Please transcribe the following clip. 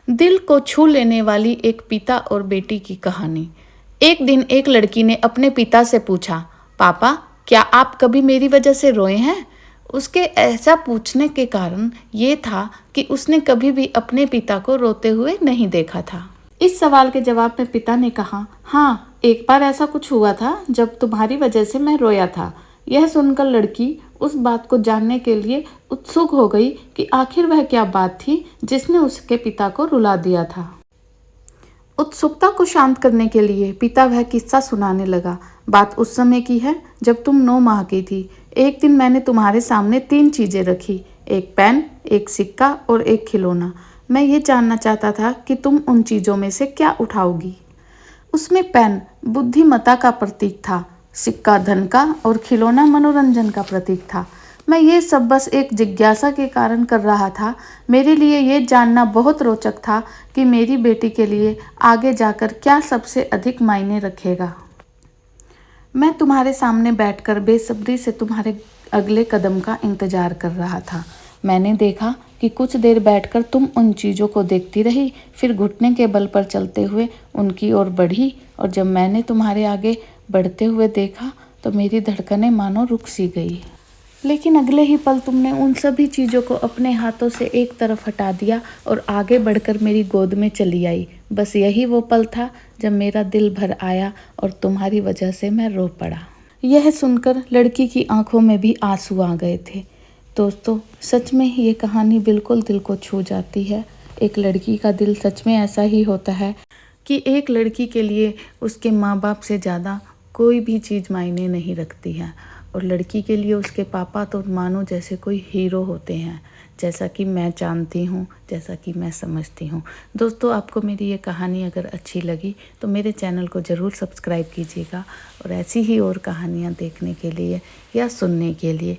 दिल को छू लेने वाली एक पिता और बेटी की कहानी। एक दिन एक लड़की ने अपने पिता से पूछा, पापा, क्या आप कभी मेरी वजह से रोए हैं? उसके ऐसा पूछने के कारण ये था कि उसने कभी भी अपने पिता को रोते हुए नहीं देखा था। इस सवाल के जवाब में पिता ने कहा, हाँ, एक बार ऐसा कुछ हुआ था जब तुम्हारी वजह से मैं रोया था। यह सुनकर लड़की उस बात को जानने के लिए उत्सुक हो गई कि आखिर वह क्या बात थी जिसने उसके पिता को रुला दिया था। उत्सुकता को शांत करने के लिए पिता वह किस्सा सुनाने लगा। बात उस समय की है जब तुम 9 माह की थी। एक दिन मैंने तुम्हारे सामने 3 चीजें रखी, एक पेन, एक सिक्का और एक खिलौना। मैं ये जानना चाहता था कि तुम उन चीजों में से क्या उठाओगी। उसमें पेन बुद्धिमत्ता का प्रतीक था, सिक्का धन का और खिलौना मनोरंजन का प्रतीक था। मैं ये सब बस एक जिज्ञासा के कारण कर रहा था। मेरे लिए ये जानना बहुत रोचक था कि मेरी बेटी के लिए आगे जाकर क्या सबसे अधिक मायने रखेगा। मैं तुम्हारे सामने बैठकर बेसब्री से तुम्हारे अगले कदम का इंतजार कर रहा था। मैंने देखा कि कुछ देर बैठकर तुम उन चीज़ों को देखती रही, फिर घुटने के बल पर चलते हुए उनकी ओर बढ़ी, और जब मैंने तुम्हारे आगे बढ़ते हुए देखा तो मेरी धड़कनें मानो रुक सी गई। लेकिन अगले ही पल तुमने उन सभी चीज़ों को अपने हाथों से एक तरफ हटा दिया और आगे बढ़कर मेरी गोद में चली आई। बस यही वो पल था जब मेरा दिल भर आया और तुम्हारी वजह से मैं रो पड़ा। यह सुनकर लड़की की आंखों में भी आंसू आ गए थे। दोस्तों, सच में ये कहानी बिल्कुल दिल को छू जाती है। एक लड़की का दिल सच में ऐसा ही होता है कि एक लड़की के लिए उसके माँ बाप से ज़्यादा कोई भी चीज़ मायने नहीं रखती है, और लड़की के लिए उसके पापा तो मानो जैसे कोई हीरो होते हैं, जैसा कि मैं जानती हूँ, जैसा कि मैं समझती हूँ। दोस्तों, आपको मेरी ये कहानी अगर अच्छी लगी तो मेरे चैनल को ज़रूर सब्सक्राइब कीजिएगा, और ऐसी ही और कहानियाँ देखने के लिए या सुनने के लिए